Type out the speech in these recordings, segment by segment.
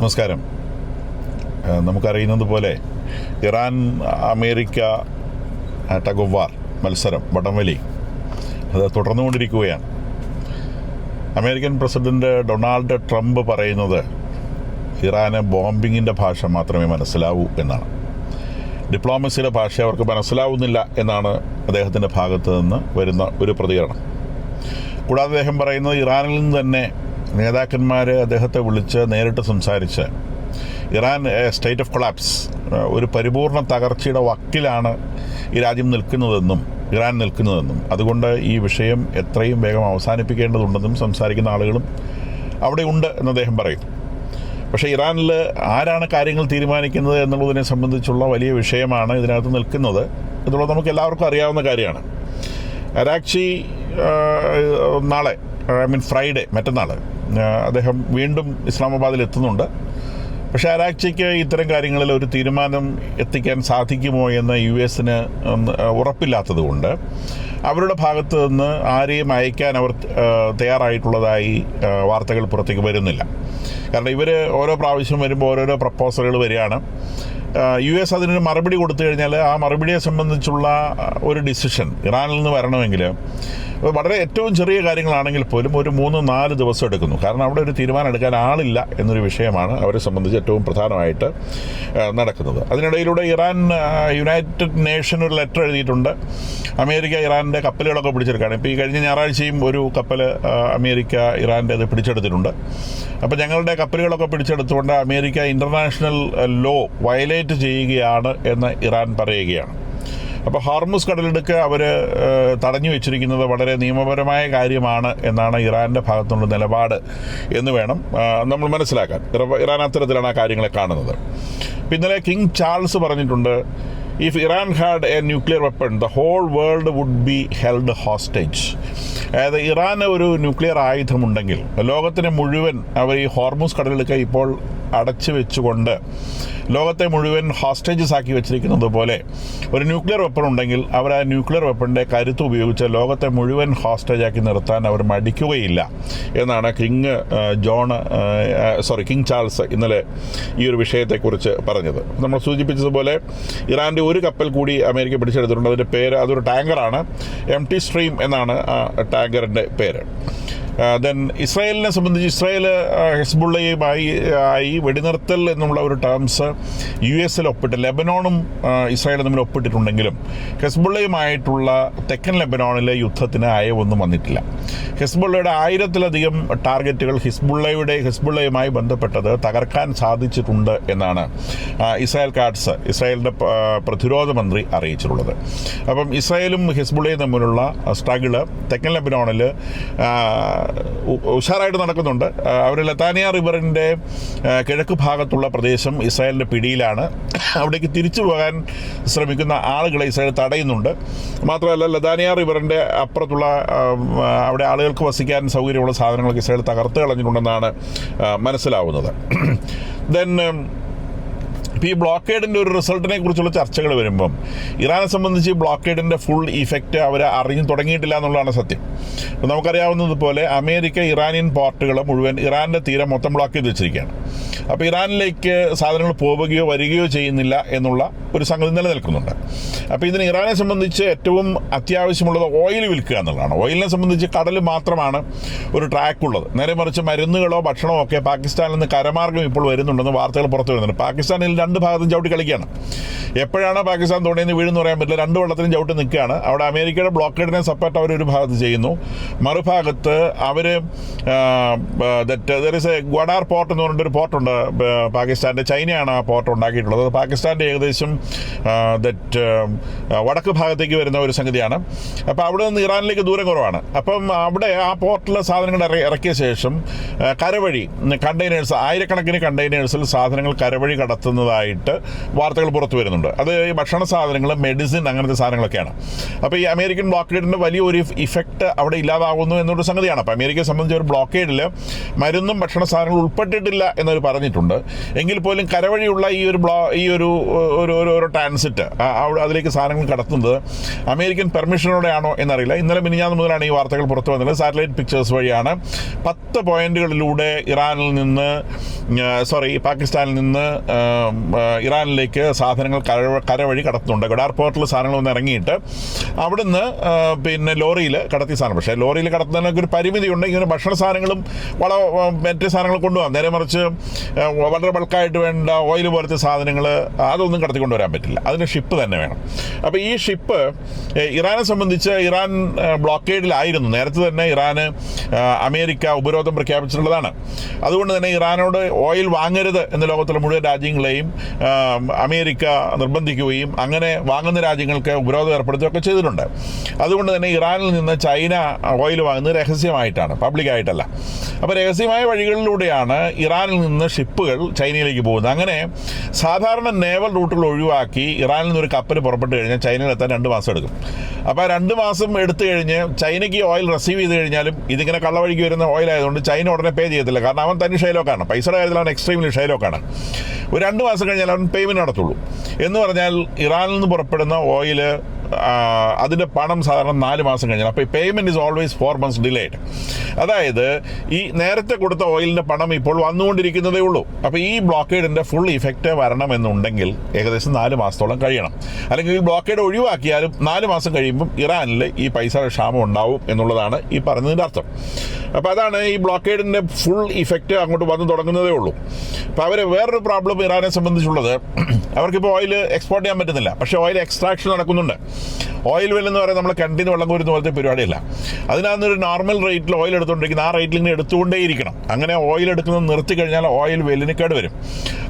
നമസ്കാരം. നമുക്കറിയുന്നത് പോലെ Iran America tug of വാർ മത്സരം വടംവലി അത് തുടർന്നുകൊണ്ടിരിക്കുകയാണ്. അമേരിക്കൻ പ്രസിഡന്റ് ഡൊണാൾഡ് ട്രംപ് പറയുന്നത് ഇറാന് ബോംബിങ്ങിൻ്റെ ഭാഷ മാത്രമേ മനസ്സിലാവൂ എന്നാണ്. ഡിപ്ലോമസിയുടെ ഭാഷ അവർക്ക് മനസ്സിലാവുന്നില്ല എന്നാണ് അദ്ദേഹത്തിൻ്റെ ഭാഗത്ത് നിന്ന് വരുന്ന ഒരു പ്രതികരണം. കൂടാതെ അദ്ദേഹം പറയുന്നത് ഇറാനിൽ നിന്ന് തന്നെ നേതാക്കന്മാർ അദ്ദേഹത്തെ വിളിച്ച് നേരിട്ട് സംസാരിച്ച് ഇറാൻ സ്റ്റേറ്റ് ഓഫ് കൊളാപ്സ്, ഒരു പരിപൂർണ തകർച്ചയുടെ വക്കിലാണ് ഈ രാജ്യം നിൽക്കുന്നതെന്നും ഇറാൻ നിൽക്കുന്നതെന്നും അതുകൊണ്ട് ഈ വിഷയം എത്രയും വേഗം അവസാനിപ്പിക്കേണ്ടതുണ്ടെന്നും സംസാരിക്കുന്ന ആളുകളും അവിടെ ഉണ്ട് എന്ന് അദ്ദേഹം പറയും. പക്ഷേ ഇറാനിൽ ആരാണ് കാര്യങ്ങൾ തീരുമാനിക്കുന്നത് എന്നുള്ളതിനെ സംബന്ധിച്ചുള്ള വലിയ വിഷയമാണ് ഇതിനകത്ത് നിൽക്കുന്നത് എന്നുള്ളത് നമുക്ക് എല്ലാവർക്കും അറിയാവുന്ന കാര്യമാണ്. അരാക്ചി നാളെ ഫ്രൈഡേ മറ്റന്നാൾ അദ്ദേഹം വീണ്ടും ഇസ്ലാമാബാദിൽ എത്തുന്നുണ്ട്. പക്ഷേ അരാക്ചിക്ക് ഇത്തരം കാര്യങ്ങളിൽ ഒരു തീരുമാനം എത്തിക്കാൻ സാധിക്കുമോ എന്ന് US-ന് ഉറപ്പില്ലാത്തത് കൊണ്ട് അവരുടെ ഭാഗത്ത് നിന്ന് ആരെയും അയക്കാൻ അവർ തയ്യാറായിട്ടുള്ളതായി വാർത്തകൾ പുറത്തേക്ക് വരുന്നില്ല. കാരണം ഇവർ ഓരോ പ്രാവശ്യം വരുമ്പോൾ ഓരോരോ പ്രപ്പോസലുകൾ വരികയാണ്. US അതിനൊരു മറുപടി കൊടുത്തു കഴിഞ്ഞാൽ ആ മറുപടിയെ സംബന്ധിച്ചുള്ള ഒരു ഡിസിഷൻ ഇറാനിൽ നിന്ന് വരണമെങ്കിൽ വളരെ ഏറ്റവും ചെറിയ കാര്യങ്ങളാണെങ്കിൽ പോലും ഒരു 3-4 ദിവസം എടുക്കുന്നു. കാരണം അവിടെ ഒരു തീരുമാനം എടുക്കാൻ ആളില്ല എന്നൊരു വിഷയമാണ് അവരെ സംബന്ധിച്ച് ഏറ്റവും പ്രധാനമായിട്ട് നടക്കുന്നത്. അതിനിടയിലൂടെ ഇറാൻ യുണൈറ്റഡ് നേഷൻ ഒരു ലെറ്റർ എഴുതിയിട്ടുണ്ട്. അമേരിക്ക ഇറാൻ്റെ കപ്പലുകളൊക്കെ പിടിച്ചെടുക്കുകയാണ്. ഇപ്പോൾ ഈ കഴിഞ്ഞ ഞായറാഴ്ചയും ഒരു കപ്പൽ അമേരിക്ക ഇറാൻ്റെ അത് പിടിച്ചെടുത്തിട്ടുണ്ട്. അപ്പോൾ ഞങ്ങളുടെ കപ്പലുകളൊക്കെ പിടിച്ചെടുത്തുകൊണ്ട് അമേരിക്ക ഇൻ്റർനാഷണൽ ലോ വയലേറ്റ് ചെയ്യുകയാണ് എന്ന് ഇറാൻ പറയുകയാണ്. അപ്പോൾ ഹോർമുസ് കടലിടുക്ക് അവർ തടഞ്ഞു വെച്ചിരിക്കുന്നത് വളരെ നിയമപരമായ കാര്യമാണ് എന്നാണ് ഇറാൻ്റെ ഭാഗത്തുള്ള നിലപാട് എന്ന് വേണം നമ്മൾ മനസ്സിലാക്കാൻ. ഇറാൻ അത്തരത്തിലാണ് ആ കാര്യങ്ങളെ കാണുന്നത്. ഇന്നലെ കിങ് ചാൾസ് പറഞ്ഞിട്ടുണ്ട്, if Iran had a nuclear weapon the whole world would be held hostage. അതായത് ഇറാന് ഒരു ന്യൂക്ലിയർ ആയുധമുണ്ടെങ്കിൽ ലോകത്തിനെ മുഴുവൻ അവർ ഈ ഹോർമുസ് കടലിടുക്ക് ഇപ്പോൾ അടച്ചു വെച്ചുകൊണ്ട് ലോകത്തെ മുഴുവൻ ഹോസ്റ്റേജസ് ആക്കി വെച്ചിരിക്കുന്നത് പോലെ ഒരു ന്യൂക്ലിയർ വെപ്പൺ ഉണ്ടെങ്കിൽ അവർ ആ ന്യൂക്ലിയർ വെപ്പണിൻ്റെ കരുത്ത് ഉപയോഗിച്ച് ലോകത്തെ മുഴുവൻ ഹോസ്റ്റേജ് ആക്കി നിർത്താൻ അവർ മടിക്കുകയില്ല എന്നാണ് കിങ് ചാൾസ് ഇന്നലെ ഈ ഒരു വിഷയത്തെക്കുറിച്ച് പറഞ്ഞത്. നമ്മൾ സൂചിപ്പിച്ചതുപോലെ ഇറാൻ്റെ ഒരു കപ്പൽ കൂടി അമേരിക്ക പിടിച്ചെടുത്തിട്ടുണ്ട്. അതിൻ്റെ പേര്, അതൊരു ടാങ്കറാണ്, MT സ്ട്രീം എന്നാണ് ആ ടാങ്കറിൻ്റെ പേര്. ദെൻ ഇസ്രായേലിനെ സംബന്ധിച്ച് ഇസ്രായേൽ ഹെസ്ബുള്ളയുമായി വെടിനിർത്തൽ എന്നുള്ള ഒരു ടേംസ് US-ൽ ഒപ്പിട്ട് ലെബനോണും ഇസ്രായേലും തമ്മിൽ ഒപ്പിട്ടിട്ടുണ്ടെങ്കിലും ഹെസ്ബുള്ളയുമായിട്ടുള്ള തെക്കൻ ലെബനോണിലെ യുദ്ധത്തിന് അയവൊന്നും വന്നിട്ടില്ല. ഹെസ്ബുള്ളയുടെ 1000-ലധികം ടാർഗറ്റുകൾ ഹെസ്ബുള്ളയുമായി ബന്ധപ്പെട്ടത് തകർക്കാൻ സാധിച്ചിട്ടുണ്ട് എന്നാണ് ഇസ്രായേലിൻ്റെ പ്രതിരോധ മന്ത്രി അറിയിച്ചിട്ടുള്ളത്. അപ്പം ഇസ്രായേലും ഹെസ്ബുള്ളയും തമ്മിലുള്ള സ്ട്രഗിള് തെക്കൻ ലെബനോണിൽ ഉഷാറായിട്ട് നടക്കുന്നുണ്ട്. അവർ ലതാനിയ റിവറിൻ്റെ കിഴക്ക് ഭാഗത്തുള്ള പ്രദേശം ഇസ്രായേലിൻ്റെ പിടിയിലാണ്. അവിടേക്ക് തിരിച്ചു പോകാൻ ശ്രമിക്കുന്ന ആളുകളെ ഇസ്രായേൽ തടയുന്നുണ്ട്. മാത്രമല്ല ലതാനിയ റിവറിൻ്റെ അപ്പുറത്തുള്ള അവിടെ ആളുകൾക്ക് വസിക്കാൻ സൗകര്യമുള്ള സാധനങ്ങളൊക്കെ ഇസ്രായേൽ തകർത്ത് കളഞ്ഞിട്ടുണ്ടെന്നാണ് മനസ്സിലാവുന്നത്. ദെൻ ഈ ബ്ലോക്കേഡിൻ്റെ ഒരു റിസൾട്ടിനെ കുറിച്ചുള്ള ചർച്ചകൾ വരുമ്പം ഇറാനെ സംബന്ധിച്ച് ബ്ലോക്കേഡിൻ്റെ ഫുൾ ഇഫക്റ്റ് അവർ അറിഞ്ഞു തുടങ്ങിയിട്ടില്ല എന്നുള്ളതാണ് സത്യം. നമുക്കറിയാവുന്നതുപോലെ അമേരിക്ക ഇറാനിയൻ പോർട്ടുകൾ മുഴുവൻ ഇറാൻ്റെ തീരം മൊത്തം ബ്ലോക്ക് ചെയ്ത് വെച്ചിരിക്കുകയാണ്. അപ്പോൾ ഇറാനിലേക്ക് സാധനങ്ങൾ പോവുകയോ വരികയോ ചെയ്യുന്നില്ല എന്നുള്ള ഒരു സംഗതി നിലനിൽക്കുന്നുണ്ട്. അപ്പോൾ ഇതിന് ഇറാനെ സംബന്ധിച്ച് ഏറ്റവും അത്യാവശ്യമുള്ളത് ഓയിൽ വിൽക്കുക എന്നുള്ളതാണ്. ഓയിലിനെ സംബന്ധിച്ച് കടൽ മാത്രമാണ് ഒരു ട്രാക്ക് ഉള്ളത്. നേരെ മറിച്ച് മരുന്നുകളോ ഭക്ഷണമോ ഒക്കെ പാകിസ്ഥാനിൽ നിന്ന് കരമാർഗം ഇപ്പോൾ വരുന്നുണ്ടെന്ന് വാർത്തകൾ പുറത്തു വരുന്നുണ്ട്. പാകിസ്ഥാനിൽ 2 ഭാഗത്തും ചവിട്ടി കളിക്കുകയാണ്. എപ്പോഴാണ് പാകിസ്ഥാൻ തോണിയെന്ന് വീഴുന്ന് പറയാൻ പറ്റില്ല. 2 വെള്ളത്തിലും ചവിട്ടി നിൽക്കുകയാണ്. അവിടെ അമേരിക്കയുടെ ബ്ലോക്കേഡിനെ സപ്പോർട്ട് അവരൊരു ഭാഗത്ത് ചെയ്യുന്നു, മറുഭാഗത്ത് അവർ ഗ്വഡാർ പോർട്ട് എന്ന് പറഞ്ഞിട്ടൊരു പോർട്ടുണ്ട് പാകിസ്ഥാൻ്റെ. ചൈനയാണ് ആ പോർട്ട് ഉണ്ടാക്കിയിട്ടുള്ളത്. അത് പാകിസ്ഥാൻ്റെ ഏകദേശം വടക്ക് ഭാഗത്തേക്ക് വരുന്ന ഒരു സംഗതിയാണ്. അപ്പോൾ അവിടെ നിന്ന് ഇറാനിലേക്ക് ദൂരം കുറവാണ്. അപ്പം അവിടെ ആ പോർട്ടിൽ സാധനങ്ങൾ ഇറക്കിയ ശേഷം കരവഴി കണ്ടെയ്നേഴ്സ്, 1000കണക്കിന് കണ്ടെയ്നേഴ്സിൽ സാധനങ്ങൾ കരവഴി കടത്തുന്നതായി ചെയ്തതായിട്ട് വാർത്തകൾ പുറത്തു വരുന്നുണ്ട്. അത് ഈ ഭക്ഷണ സാധനങ്ങൾ, മെഡിസിൻ, അങ്ങനത്തെ സാധനങ്ങളൊക്കെയാണ്. അപ്പോൾ ഈ അമേരിക്കൻ ബ്ലോക്കേഡിൻ്റെ വലിയൊരു ഇഫക്റ്റ് അവിടെ ഇല്ലാതാവുന്നു എന്നൊരു സംഗതിയാണ്. അപ്പോൾ അമേരിക്കയെ സംബന്ധിച്ച് ഒരു ബ്ലോക്കേഡിൽ മരുന്നും ഭക്ഷണ സാധനങ്ങളും ഉൾപ്പെട്ടിട്ടില്ല എന്നവർ പറഞ്ഞിട്ടുണ്ട്. എങ്കിൽ പോലും കരവഴിയുള്ള ഈ ഒരു ട്രാൻസിറ്റ്, അതിലേക്ക് സാധനങ്ങൾ കടത്തുന്നത് അമേരിക്കൻ പെർമിഷനോടെയാണോ എന്നറിയില്ല. ഇന്നലെ മിനിഞ്ഞാന്ന് മുതലാണ് ഈ വാർത്തകൾ പുറത്തു വന്നത്. സാറ്റലൈറ്റ് പിക്ചേഴ്സ് വഴിയാണ് 10 പോയിന്റുകളിലൂടെ പാകിസ്ഥാനിൽ നിന്ന് ഇറാനിലേക്ക് സാധനങ്ങൾ കരവഴി കടത്തുന്നുണ്ട്. ഗഡാർ പോർട്ടിൽ സാധനങ്ങൾ ഒന്ന് ഇറങ്ങിയിട്ട് അവിടുന്ന് പിന്നെ ലോറിയിൽ കടത്തിയ സാധനം. പക്ഷേ ലോറിയിൽ കടത്തുന്നതിനൊക്കെ ഒരു പരിമിതിയുണ്ട്. ഇങ്ങനെ ഭക്ഷണ സാധനങ്ങളും മറ്റു സാധനങ്ങൾ കൊണ്ടുപോകാം. നേരെ മറിച്ച് വളരെ ബൾക്കായിട്ട് വേണ്ട ഓയിൽ പോലത്തെ സാധനങ്ങൾ അതൊന്നും കടത്തിക്കൊണ്ടുവരാൻ പറ്റില്ല. അതിന് ഷിപ്പ് തന്നെ വേണം. അപ്പോൾ ഈ ഷിപ്പ് ഇറാനെ സംബന്ധിച്ച് ഇറാൻ ബ്ലോക്കേഡിലായിരുന്നു. നേരത്തെ തന്നെ ഇറാന് അമേരിക്ക ഉപരോധം പ്രഖ്യാപിച്ചിട്ടുള്ളതാണ്. അതുകൊണ്ട് തന്നെ ഇറാനോട് ഓയിൽ വാങ്ങരുത് എന്ന് ലോകത്തിലെ മുഴുവൻ രാജ്യങ്ങളെയും അമേരിക്ക നിർബന്ധിക്കുകയും അങ്ങനെ വാങ്ങുന്ന രാജ്യങ്ങൾക്ക് ഉപരോധം ഏർപ്പെടുത്തുകയൊക്കെ ചെയ്തിട്ടുണ്ട്. അതുകൊണ്ട് തന്നെ ഇറാനിൽ നിന്ന് ചൈന ഓയിൽ വാങ്ങുന്നത് രഹസ്യമായിട്ടാണ്, പബ്ലിക്കായിട്ടല്ല. അപ്പോൾ രഹസ്യമായ വഴികളിലൂടെയാണ് ഇറാനിൽ നിന്ന് ഷിപ്പുകൾ ചൈനയിലേക്ക് പോകുന്നത്. അങ്ങനെ സാധാരണ നേവൽ റൂട്ടുകൾ ഒഴിവാക്കി ഇറാനിൽ നിന്നൊരു കപ്പൽ പുറപ്പെട്ട് കഴിഞ്ഞാൽ ചൈനയിൽ എത്താൻ 2 മാസം എടുക്കും. അപ്പോൾ 2 മാസം എടുത്തു കഴിഞ്ഞ് ചൈനയ്ക്ക് ഓയിൽ റിസീവ് ചെയ്ത് കഴിഞ്ഞാലും ഇതിങ്ങനെ കള്ളവഴിക്ക് വരുന്ന ഓയിലായതുകൊണ്ട് ചൈന ഉടനെ പേ ചെയ്യത്തില്ല. കാരണം അവൻ തന്നെ ഷൈലോക്കാണ്, പൈസയുടെ കാര്യത്തിൽ അവൻ എക്സ്ട്രീംലി ഷൈലോക്കാണ്. ഒരു 2 മാസം കഴിഞ്ഞാൽ അവൻ പേയ്മെൻറ്റ് നടത്തുള്ളൂ. എന്ന് പറഞ്ഞാൽ ഇറാനിൽ നിന്ന് പുറപ്പെടുന്ന ഓയിൽ അതിൻ്റെ പണം സാധാരണ 4 മാസം കഴിഞ്ഞാൽ. അപ്പോൾ ഈ payment is always 4 months delayed. അതായത് ഈ നേരത്തെ കൊടുത്ത ഓയിലിൻ്റെ പണം ഇപ്പോൾ വന്നുകൊണ്ടിരിക്കുന്നതേ ഉള്ളൂ. അപ്പോൾ ഈ ബ്ലോക്കേഡിൻ്റെ ഫുൾ ഇഫക്റ്റ് വരണമെന്നുണ്ടെങ്കിൽ ഏകദേശം 4 മാസത്തോളം കഴിയണം. അല്ലെങ്കിൽ ഈ ബ്ലോക്കേഡ് ഒഴിവാക്കിയാലും 4 മാസം കഴിയുമ്പം ഇറാനിൽ ഈ പൈസയുടെ ക്ഷാമം ഉണ്ടാവും എന്നുള്ളതാണ് ഈ പറഞ്ഞതിൻ്റെ അർത്ഥം. അപ്പോൾ അതാണ് ഈ ബ്ലോക്കേഡിൻ്റെ ഫുൾ ഇഫക്റ്റ് അങ്ങോട്ട് വന്നു തുടങ്ങുന്നതേ ഉള്ളൂ. അപ്പോൾ അവർ വേറൊരു പ്രോബ്ലം ഇറാനെ സംബന്ധിച്ചുള്ളത്, അവർക്കിപ്പോൾ ഓയിൽ എക്സ്പോർട്ട് ചെയ്യാൻ പറ്റുന്നില്ല. പക്ഷേ ഓയിൽ എക്സ്ട്രാക്ഷൻ നടക്കുന്നുണ്ട്. ഓയിൽ വെൽ എന്ന് പറയുന്നത് നമ്മൾ കിണറ്റിന് വെള്ളം കോരുന്ന പോലത്തെ പരിപാടിയല്ല. അതിനകത്തൊരു നോർമൽ റേറ്റിൽ ഓയിൽ എടുത്തുകൊണ്ടിരിക്കുന്ന ആ റേറ്റിൽ ഇങ്ങനെ എടുത്തുകൊണ്ടേയിരിക്കണം. അങ്ങനെ ഓയിൽ എടുക്കുന്നത് നിർത്തി കഴിഞ്ഞാൽ ഓയിൽ വെല്ലിന് കേടുവരും.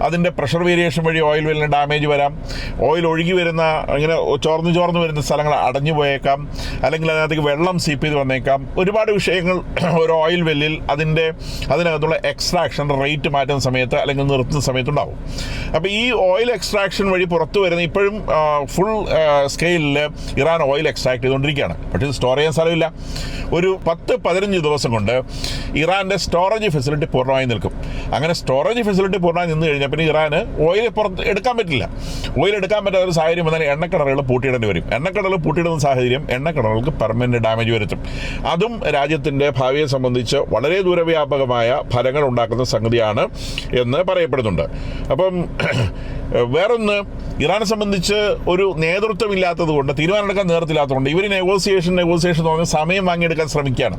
അതിൻ്റെ പ്രഷർ വേരിയേഷൻ വഴി ഓയിൽ വെല്ലിന് ഡാമേജ് വരാം. ഓയിൽ ഒഴുകി വരുന്ന ഇങ്ങനെ ചോർന്ന് വരുന്ന സ്ഥലങ്ങൾ അടഞ്ഞു പോയേക്കാം. അല്ലെങ്കിൽ അതിനകത്തേക്ക് വെള്ളം സീപ്പ് ചെയ്ത് വന്നേക്കാം. ഒരുപാട് വിഷയങ്ങൾ ഒരു ഓയിൽ വെല്ലിൽ അതിനകത്തുള്ള എക്സ്ട്രാക്ഷൻ റേറ്റ് മാറ്റുന്ന സമയത്ത് അല്ലെങ്കിൽ നിർത്തുന്ന സമയത്തുണ്ടാവും. അപ്പോൾ ഈ ഓയിൽ എക്സ്ട്രാക്ഷൻ വഴി പുറത്തു വരുന്ന ഇപ്പോഴും ഫുൾ സ്കെയിലിൽ ഇറാൻ ഓയിൽ എക്സ്ട്രാക്ട് ചെയ്തുകൊണ്ടിരിക്കുകയാണ്. പക്ഷേ ഇത് സ്റ്റോർ ചെയ്യാൻ സ്ഥലമില്ല. ഒരു 10-15 ദിവസം കൊണ്ട് ഇറാൻ്റെ സ്റ്റോറേജ് ഫെസിലിറ്റി പൂർണ്ണമായി നിൽക്കും. അങ്ങനെ സ്റ്റോറേജ് ഫെസിലിറ്റി പൂർണ്ണമായി നിന്ന് കഴിഞ്ഞാൽ പിന്നെ ഇറാന് ഓയിൽ പുറത്ത് എടുക്കാൻ പറ്റില്ല. ഓയിൽ എടുക്കാൻ പറ്റാത്ത ഒരു സാഹചര്യം വന്നാൽ എണ്ണക്കിണറുകൾ പൂട്ടിയിടേണ്ടി വരും. എണ്ണക്കിണറുകൾ പൂട്ടിയിടുന്ന സാഹചര്യം എണ്ണക്കിണറുകൾക്ക് പെർമനന്റ് ഡാമേജ് വരുത്തും. അതും രാജ്യത്തിൻ്റെ ഭാവിയെ സംബന്ധിച്ച് വളരെ ദൂരവ്യാപകമായ ഫലങ്ങൾ ഉണ്ടാക്കുന്ന സംഗതിയാണ് എന്ന് പറയപ്പെടുന്നുണ്ട്. അപ്പം വേറൊന്ന്, ഇറാനെ സംബന്ധിച്ച് ഒരു നേതൃത്വമില്ലാത്തത് കൊണ്ട്, തീരുമാനമെടുക്കാൻ നേതൃത്വമില്ലാത്തതുകൊണ്ട് ഇവർ നെഗോസിയേഷൻ എന്ന് പറഞ്ഞാൽ സമയം വാങ്ങിയെടുക്കാൻ ശ്രമിക്കുകയാണ്.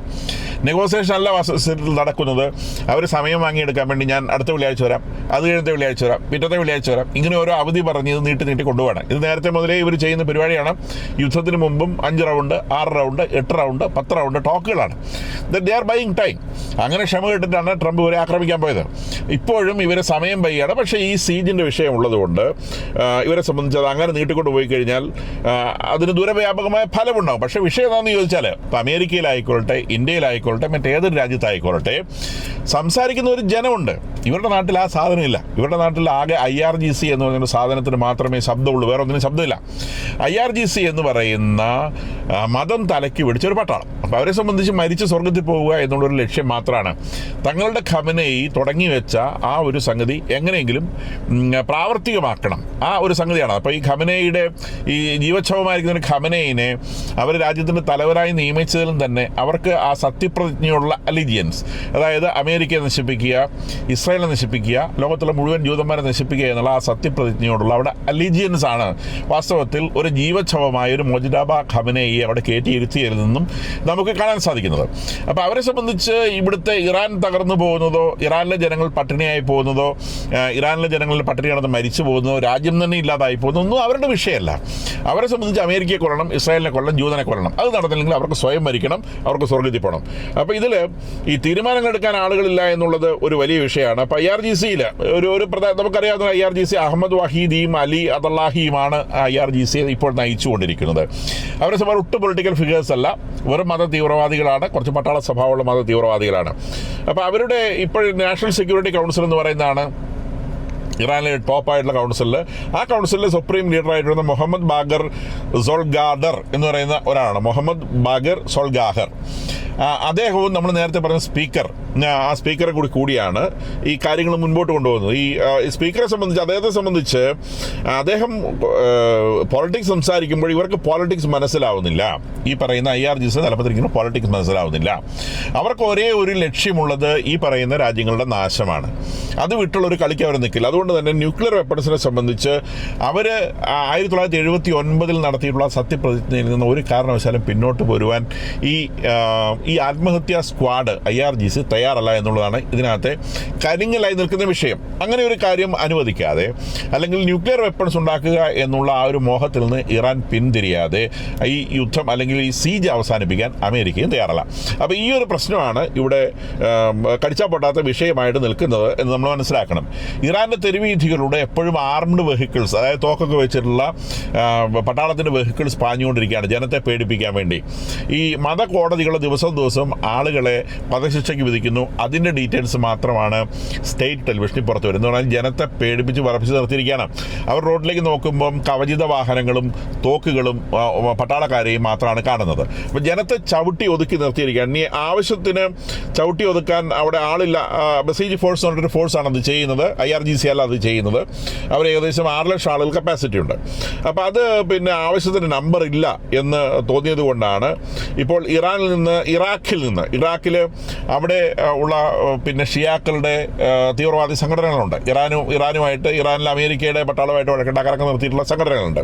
നെഗോസിയേഷൻ അല്ല വാസ്തവത്തിൽ നടക്കുന്നത്. അവർ സമയം വാങ്ങിയെടുക്കാൻ വേണ്ടി ഞാൻ അടുത്ത വെള്ളിയാഴ്ച വരാം, അത് കഴിഞ്ഞത്തെ വെള്ളിയാഴ്ച വരാം, പിറ്റത്തെ വെള്ളിയാഴ്ച വരാം, ഇങ്ങനെ ഓരോ അവധി പറഞ്ഞ് ഇത് നീട്ടി കൊണ്ടുപോകണം. ഇത് നേരത്തെ മുതലേ ഇവർ ചെയ്യുന്ന പരിപാടിയാണ്. യുദ്ധത്തിന് മുമ്പും 5 റൗണ്ട്, 6 റൗണ്ട്, 8 റൗണ്ട്, 10 റൗണ്ട് ടോക്കുകളാണ്. They are buying time. അങ്ങനെ ക്ഷമ കിട്ടിട്ടാണ് ട്രംപ് ഇവരെ ആക്രമിക്കാൻ പോയത്. ഇപ്പോഴും ഇവരെ സമയം ബൈയാണ്. പക്ഷേ ഈ സീജിൻ്റെ വിഷയം ഉള്ളതുകൊണ്ട് ഇവരെ സംബന്ധിച്ച് അത് അങ്ങനെ നീട്ടിക്കൊണ്ട് പോയി കഴിഞ്ഞാൽ അതിന് ദൂരവ്യാപകമായ ഫലമുണ്ടാകും. പക്ഷേ വിഷയം എന്താണെന്ന് ചോദിച്ചാൽ, ഇപ്പോൾ അമേരിക്കയിലായിക്കോട്ടെ, ഇന്ത്യയിലായിക്കോട്ടെ, മറ്റേതൊരു രാജ്യത്തായിക്കോട്ടെ, സംസാരിക്കുന്ന ഒരു ജനമുണ്ട്. ഇവരുടെ നാട്ടിൽ ആ സാധനമില്ല. ഇവരുടെ നാട്ടിൽ ആകെ IRGC എന്ന് പറയുന്ന സാധനത്തിന് മാത്രമേ ശബ്ദമുള്ളൂ, വേറെ ഒന്നിനും ശബ്ദമില്ല. IRGC എന്ന് പറയുന്ന മതം തലയ്ക്ക് പിടിച്ചൊരു പട്ടാളം. അപ്പോൾ അവരെ സംബന്ധിച്ച് മരിച്ച് സ്വർഗത്തിൽ പോവുക എന്നുള്ളൊരു ലക്ഷ്യം മാത്രമാണ്. തങ്ങളുടെ ഖമനയി തുടങ്ങി വെച്ച ആ ഒരു സംഗതി എങ്ങനെയെങ്കിലും പ്രാവർത്തികമാക്കണം, ആ ഒരു സംഗതിയാണ്. അപ്പോൾ ഈ ഖമനയുടെ ഈ ജീവച്ഛവമായിരിക്കുന്ന ഒരു ഖമനയിനെ അവർ രാജ്യത്തിൻ്റെ തലവരായി നിയമിച്ചതിലും തന്നെ അവർക്ക് ആ സത്യപ്രതിജ്ഞയുള്ള അലിജിയൻസ്, അതായത് അമേരിക്കയെ നശിപ്പിക്കുക, ഇസ്രായേലിനെ നശിപ്പിക്കുക, ലോകത്തുള്ള മുഴുവൻ ജൂതന്മാരെ നശിപ്പിക്കുക എന്നുള്ള ആ സത്യപ്രതിജ്ഞയോടുള്ള അവിടെ അലിജിയൻസ് ആണ് വാസ്തവത്തിൽ ഒരു ജീവച്ഛവമായ ഒരു മൊജ്തബ ഖമനയെ അവിടെ കയറ്റിയിരുത്തിയതിൽ നിന്നും നമുക്ക് കാണാൻ സാധിക്കുന്നത്. അപ്പോൾ അവരെ സംബന്ധിച്ച് ഇവിടുത്തെ ഇറാൻ തകർന്നു പോകുന്നതോ, ഇറാനിലെ ജനങ്ങൾ പട്ടിണിയായി പോകുന്നതോ, ഇറാനിലെ ജനങ്ങളിൽ പട്ടിണി കിടന്ന് മരിച്ചു പോകുന്നതോ, രാജ്യം തന്നെ ഇല്ലാതായി പോകുന്നതോ ഒന്നും അവരുടെ വിഷയമല്ല. അവരെ സംബന്ധിച്ച് അമേരിക്കയെ കൊല്ലണം, ഇസ്രായേലിനെ കൊല്ലണം, ജൂതനെ കൊല്ലണം. അത് നടന്നില്ലെങ്കിൽ അവർക്ക് സ്വയം മരിക്കണം, അവർക്ക് സ്വർഗ്ഗത്തിൽ പോകണം. അപ്പോൾ ഇതിൽ ഈ തീരുമാനങ്ങൾ എടുക്കാൻ ആളുകളില്ല എന്നുള്ളത് ഒരു വലിയ വിഷയമാണ്. അപ്പോൾ IRGCയിൽ ഒരു നമുക്കറിയാവുന്ന IRGC അഹമ്മദ് വഹീദിയും അലി അദല്ലാഹിയുമാണ് IRGC ഇപ്പോൾ നയിച്ചുകൊണ്ടിരിക്കുന്നത്. അവരെ സംബന്ധിച്ച് ഒട്ടും പൊളിറ്റിക്കൽ ഫിഗേഴ്സ് അല്ല, വെറും മത തീവ്രവാദികളാണ്, കുറച്ച് പട്ടാള സ്വഭാവമുള്ള മത തീവ്രവാദികളാണ്. അപ്പോൾ അവരുടെ ഇപ്പോൾ നാഷണൽ സെക്യൂരിറ്റി കൗൺസിൽ എന്ന് പറയുന്നതാണ് ഇറാനിലെ ടോപ്പായിട്ടുള്ള കൗൺസിലിൽ. ആ കൗൺസിലിലെ സുപ്രീം ലീഡറായിട്ടുള്ള മുഹമ്മദ് ബാഗർ സോൾഗാദർ എന്ന് പറയുന്ന ഒരാളാണ്. Mohammad Bagher Zolghadr. അദ്ദേഹവും നമ്മൾ നേരത്തെ പറഞ്ഞ സ്പീക്കർ, ആ സ്പീക്കറെ കൂടിയാണ് ഈ കാര്യങ്ങൾ മുൻപോട്ട് കൊണ്ടുപോകുന്നത്. ഈ സ്പീക്കറെ സംബന്ധിച്ച്, അദ്ദേഹത്തെ സംബന്ധിച്ച് അദ്ദേഹം പോളിറ്റിക്സ് സംസാരിക്കുമ്പോൾ ഇവർക്ക് പോളിറ്റിക്സ് മനസ്സിലാവുന്നില്ല. ഈ പറയുന്ന IRGC തലപ്പത്തിരിക്കുന്ന പോളിറ്റിക്സ് മനസ്സിലാവുന്നില്ല. അവർക്ക് ഒരേ ഒരു ലക്ഷ്യമുള്ളത് ഈ പറയുന്ന രാജ്യങ്ങളുടെ നാശമാണ്. അത് വിട്ടുള്ളൊരു കളിക്ക് അവർ നിൽക്കില്ല. അതുകൊണ്ട് തന്നെ ന്യൂക്ലിയർ വെപ്പൺസിനെ സംബന്ധിച്ച് അവർ 1979 നടത്തിയിട്ടുള്ള സത്യപ്രതിജ്ഞയിൽ നിന്ന് ഒരു കാരണവശാലും പിന്നോട്ട് പോരുവാൻ ഈ ആത്മഹത്യാ സ്ക്വാഡ് IRGC തയ്യാറല്ല എന്നുള്ളതാണ് ഇതിനകത്തെ കരിങ്ങലായി നിൽക്കുന്ന വിഷയം. അങ്ങനെ ഒരു കാര്യം അനുവദിക്കാതെ, അല്ലെങ്കിൽ ന്യൂക്ലിയർ വെപ്പൺസ് ഉണ്ടാക്കുക എന്നുള്ള ആ ഒരു മോഹത്തിൽ നിന്ന് ഇറാൻ പിന്തിരിയാതെ ഈ യുദ്ധം അല്ലെങ്കിൽ ഈ സീജ് അവസാനിപ്പിക്കാൻ അമേരിക്കയും തയ്യാറല്ല. അപ്പോൾ ഈ ഒരു പ്രശ്നമാണ് ഇവിടെ കടിച്ചാൽ പൊട്ടാത്ത വിഷയമായിട്ട് നിൽക്കുന്നത് എന്ന് നമ്മൾ മനസ്സിലാക്കണം. ഇറാൻ്റെ തെരുവീഥികളുടെ എപ്പോഴും ആർംഡ് വെഹിക്കിൾസ്, അതായത് തോക്കൊക്കെ വെച്ചിട്ടുള്ള പട്ടാളത്തിൻ്റെ വെഹിക്കിൾസ് പാഞ്ഞുകൊണ്ടിരിക്കുകയാണ് ജനത്തെ പേടിപ്പിക്കാൻ വേണ്ടി. ഈ മതകോടതികൾ ദിവസം ആളുകളെ വധശിക്ഷയ്ക്ക് വിധിക്കുന്നു. അതിൻ്റെ ഡീറ്റെയിൽസ് മാത്രമാണ് സ്റ്റേറ്റ് ടെലിവിഷനിൽ പുറത്തു വരുന്നത്. പറഞ്ഞാൽ ജനത്തെ പേടിപ്പിച്ച് വറപ്പിച്ച് നിർത്തിയിരിക്കുകയാണ്. അവർ റോഡിലേക്ക് നോക്കുമ്പം കവചിത വാഹനങ്ങളും തോക്കുകളും പട്ടാളക്കാരെയും മാത്രമാണ് കാണുന്നത്. അപ്പോൾ ജനത്തെ ചവിട്ടി ഒതുക്കി നിർത്തിയിരിക്കുകയാണ്. ഇനി ആവശ്യത്തിന് ചവിട്ടി ഒതുക്കാൻ അവിടെ ആളില്ല. ബസീജ് ഫോഴ്സ് എന്ന് പറഞ്ഞൊരു ഫോഴ്സാണ് അത് ചെയ്യുന്നത്. IRGC അല്ല അത് ചെയ്യുന്നത്. അവർ ഏകദേശം 6 ലക്ഷം ആളുകൾ കപ്പാസിറ്റി ഉണ്ട്. അപ്പോൾ അത് പിന്നെ ആവശ്യത്തിന് നമ്പർ ഇല്ല എന്ന് തോന്നിയത് കൊണ്ടാണ് ഇപ്പോൾ ഇറാഖിൽ അവിടെ ഉള്ള പിന്നെ ഷിയാക്കളുടെ തീവ്രവാദി സംഘടനകളുണ്ട്. ഇറാനിലെ അമേരിക്കയുടെ പട്ടാളമായിട്ട് വഴക്കുണ്ടാക്കാനൊക്കെ നിർത്തിയിട്ടുള്ള സംഘടനകളുണ്ട്.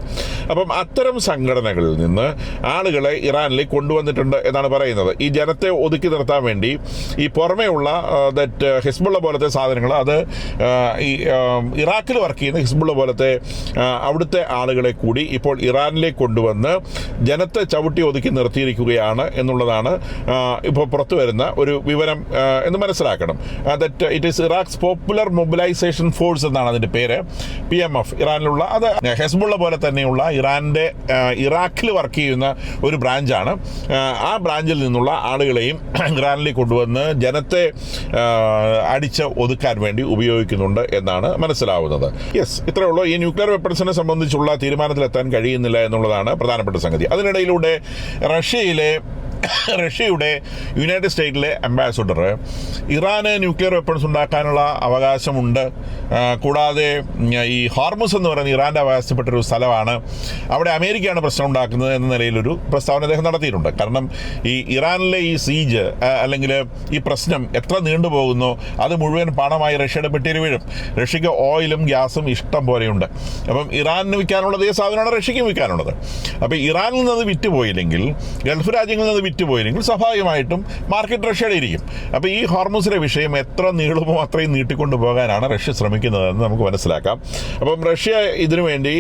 അപ്പം അത്തരം സംഘടനകളിൽ നിന്ന് ആളുകളെ ഇറാനിലേക്ക് കൊണ്ടുവന്നിട്ടുണ്ട് എന്നാണ് പറയുന്നത്. ഈ ജനത്തെ ഒതുക്കി നിർത്താൻ വേണ്ടി ഈ പുറമേയുള്ള ഹിസ്ബുള്ള പോലത്തെ സാധനങ്ങൾ, അത് ഈ ഇറാഖിൽ വർക്ക് ചെയ്യുന്ന ഹിസ്ബുള്ള പോലത്തെ അവിടുത്തെ ആളുകളെ കൂടി ഇപ്പോൾ ഇറാനിലേക്ക് കൊണ്ടുവന്ന് ജനത്തെ ചവിട്ടി ഒതുക്കി നിർത്തിയിരിക്കുകയാണ് എന്നുള്ളതാണ് ഇപ്പോൾ പുറത്തു വരുന്ന ഒരു വിവരം എന്ന് മനസ്സിലാക്കണം. That it is Iraq's popular mobilisation force എന്നാണ് അതിൻ്റെ പേര്, PMF. ഇറാനിലുള്ള, അത് ഹെസ്ബുള്ള പോലെ തന്നെയുള്ള ഇറാൻ്റെ ഇറാഖിൽ വർക്ക് ചെയ്യുന്ന ഒരു ബ്രാഞ്ചാണ്. ആ ബ്രാഞ്ചിൽ നിന്നുള്ള ആളുകളെയും ഇറാനിലേക്ക് കൊണ്ടുവന്ന് ജനത്തെ അടിച്ച് ഒതുക്കാൻ വേണ്ടി ഉപയോഗിക്കുന്നുണ്ട് എന്നാണ് മനസ്സിലാവുന്നത്. ഇത്രയേ ഉള്ളൂ. ഈ ന്യൂക്ലിയർ വെപ്പൺസിനെ സംബന്ധിച്ചുള്ള തീരുമാനത്തിലെത്താൻ കഴിയുന്നില്ല എന്നുള്ളതാണ് പ്രധാനപ്പെട്ട സംഗതി. അതിനിടയിലൂടെ റഷ്യയുടെ യുണൈറ്റഡ് സ്റ്റേറ്റിലെ അംബാസഡർ ഇറാന് ന്യൂക്ലിയർ വെപ്പൺസ് ഉണ്ടാക്കാനുള്ള അവകാശമുണ്ട്, കൂടാതെ ഈ ഹോർമുസ് എന്ന് പറയുന്ന ഇറാൻ്റെ അവകാശപ്പെട്ടൊരു സ്ഥലമാണ്, അവിടെ അമേരിക്കയാണ് പ്രശ്നം ഉണ്ടാക്കുന്നത് എന്ന നിലയിലൊരു പ്രസ്താവന അദ്ദേഹം നടത്തിയിട്ടുണ്ട്. കാരണം ഈ ഇറാനിലെ ഈ സീജ് അല്ലെങ്കിൽ ഈ പ്രശ്നം എത്ര നീണ്ടുപോകുന്നോ അത് മുഴുവൻ പണമായി റഷ്യയുടെ പെട്ടിയിൽ വീഴും. റഷ്യക്ക് ഓയിലും ഗ്യാസും ഇഷ്ടം പോലെയുണ്ട്. അപ്പം ഇറാനിന് വിൽക്കാനുള്ളത് ഈ സാധനമാണ് റഷ്യക്ക് വിൽക്കാനുള്ളത്. അപ്പോൾ ഇറാനിൽ നിന്ന് വിറ്റുപോയില്ലെങ്കിൽ, ഗൾഫ് രാജ്യങ്ങളിൽ നിന്ന് വിറ്റുപോയില്ലെങ്കിൽ സ്വാഭാവികമായിട്ടും മാർക്കറ്റ് റഷ്യയുടെ ഇരിക്കും. അപ്പോൾ ഈ ഹോർമുസിലെ വിഷയം എത്ര നീളുമോ അത്രയും നീട്ടിക്കൊണ്ടു പോകാനാണ് റഷ്യ ശ്രമിക്കുന്നതെന്ന് നമുക്ക് മനസ്സിലാക്കാം. അപ്പം റഷ്യ ഇതിനു വേണ്ടി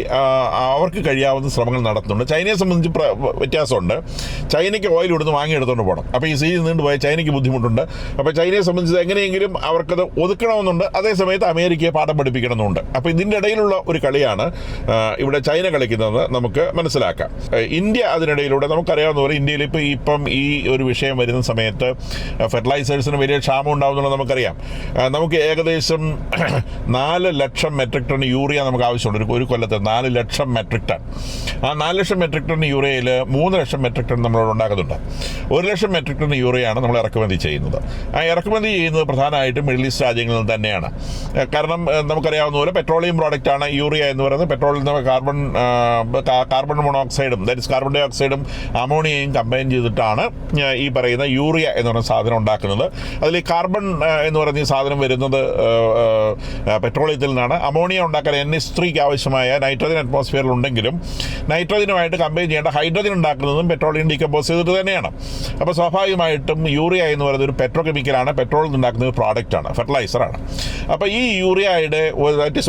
അവർക്ക് കഴിയാവുന്ന ശ്രമങ്ങൾ നടത്തുന്നുണ്ട്. ചൈനയെ സംബന്ധിച്ച് വ്യത്യാസമുണ്ട്. ചൈനയ്ക്ക് ഓയിൽ ഇവിടുന്ന് വാങ്ങിയെടുത്തുകൊണ്ട് പോകണം. അപ്പോൾ ഈ സീസൺ നീണ്ടുപോയാൽ ചൈനയ്ക്ക് ബുദ്ധിമുട്ടുണ്ട്. അപ്പോൾ ചൈനയെ സംബന്ധിച്ച് എങ്ങനെയെങ്കിലും അവർക്കത് ഒതുക്കണമെന്നുണ്ട്, അതേസമയത്ത് അമേരിക്കയെ പാഠം പഠിപ്പിക്കണമെന്നുണ്ട്. അപ്പോൾ ഇതിൻ്റെ ഇടയിലുള്ള ഒരു കളിയാണ് ഇവിടെ ചൈന കളിക്കുന്നത് നമുക്ക് മനസ്സിലാക്കാം. ഇന്ത്യ അതിനിടയിലൂടെ നമുക്കറിയാവുന്ന പോലെ ഇന്ത്യയിൽ ഇപ്പം ഈ ഒരു വിഷയം വരുന്ന സമയത്ത് ഫെർട്ടിലൈസേഴ്സിന് വലിയ ക്ഷാമം ഉണ്ടാകുന്നുള്ളത് നമുക്കറിയാം. നമുക്ക് ഏകദേശം 4 ലക്ഷം മെട്രിക് ടൺ യൂറിയ നമുക്ക് ആവശ്യമുണ്ട്. ഒരു കൊല്ലത്ത് 4 ലക്ഷം മെട്രിക് ടൺ. ആ 4 ലക്ഷം മെട്രിക് ടൺ യൂറിയയിൽ 3 ലക്ഷം മെട്രിക് ടൺ നമ്മളോട് ഉണ്ടാക്കുന്നുണ്ട്. 1 ലക്ഷം മെട്രിക് ടൺ യൂറിയയാണ് നമ്മൾ ഇറക്കുമതി ചെയ്യുന്നത്. ആ ഇറക്കുമതി ചെയ്യുന്നത് പ്രധാനമായിട്ടും മിഡിൽ ഈസ്റ്റ് രാജ്യങ്ങളിൽ തന്നെയാണ്. കാരണം നമുക്കറിയാവുന്ന പോലെ പെട്രോളിയം പ്രോഡക്റ്റാണ് യൂറിയ എന്ന് പറയുന്നത്. പെട്രോളിൽ നിന്ന് കാർബൺ മോണോക്സൈഡും കാർബൺ ഡൈ ഓക്സൈഡും അമോണിയയും കമ്പൈൻ ചെയ്തിട്ടാണ് ഈ പറയുന്ന യൂറിയ എന്ന് പറയുന്ന സാധനം ഉണ്ടാക്കുന്നത്. അതിൽ കാർബൺ എന്ന് പറയുന്ന ഈ സാധനം വരുന്നത് പെട്രോളിയത്തിൽ നിന്നാണ്. അമോണിയ ഉണ്ടാക്കാൻ NH3 ആവശ്യമായ നൈട്രജൻ അറ്റ്മോസ്ഫിയറിൽ ഉണ്ടെങ്കിലും നൈട്രജനുമായിട്ട് കമ്പൈൻ ചെയ്യേണ്ട ഹൈഡ്രജൻ ഉണ്ടാക്കുന്നതും പെട്രോളിയം ഡീകമ്പോസ് ചെയ്തിട്ട് തന്നെയാണ്. അപ്പോൾ സ്വാഭാവികമായിട്ടും യൂറിയ എന്ന് പറയുന്നത് ഒരു പെട്രോകെമിക്കലാണ്, പെട്രോളിൽ നിന്നുണ്ടാക്കുന്ന ഒരു പ്രോഡക്റ്റാണ്, ഫെർട്ടിലൈസറാണ്. അപ്പോൾ ഈ യൂറിയയുടെ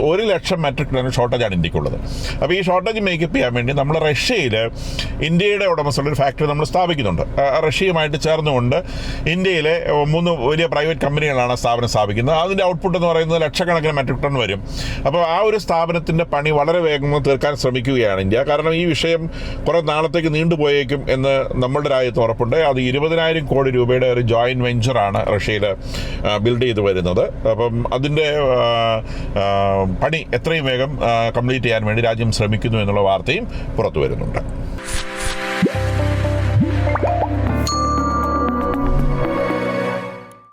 1 ലക്ഷം മെട്രിക് ടൺ ഷോർട്ടേജാണ് ഇന്ത്യക്കുള്ളത്. അപ്പോൾ ഈ ഷോർട്ടേജ് മേക്കപ്പ് ചെയ്യാൻ വേണ്ടി നമ്മൾ റഷ്യയിൽ ഇന്ത്യയുടെ ഉടമസ്ഥയുള്ള ഒരു ഫാക്ടറി നമ്മൾ സ്ഥാപിക്കുന്നുണ്ട്. റഷ്യയുമായിട്ട് ചേർന്നുകൊണ്ട് ഇന്ത്യയിലെ 3 വലിയ പ്രൈവറ്റ് കമ്പനികളാണ് സ്ഥാപനം സ്ഥാപിക്കുന്നത്. അതിൻ്റെ ഔട്ട്പുട്ട് എന്ന് പറയുന്നത് ലക്ഷക്കണക്കിന് മെട്രിക് ടൺ വരും. അപ്പോൾ ആ ഒരു സ്ഥാപനത്തിൻ്റെ പണി വളരെ വേഗം തീർക്കാൻ ശ്രമിക്കുകയാണ് ഇന്ത്യ. കാരണം ഈ വിഷയം കുറേ നാളത്തേക്ക് നീണ്ടുപോയേക്കും എന്ന് നമ്മളുടെ രാജ്യത്ത് ഉറപ്പുണ്ട്. അത് 20,000 കോടി രൂപയുടെ ഒരു ജോയിൻറ്റ് വെഞ്ചറാണ് റഷ്യയിൽ ബിൽഡ് ചെയ്ത് വരുന്നത്. അപ്പം അതിൻ്റെ പണി എത്രയും വേഗം കംപ്ലീറ്റ് ചെയ്യാൻ വേണ്ടി രാജ്യം ശ്രമിക്കുന്നു എന്നുള്ള വാർത്തയും പുറത്തു വരുന്നുണ്ട്.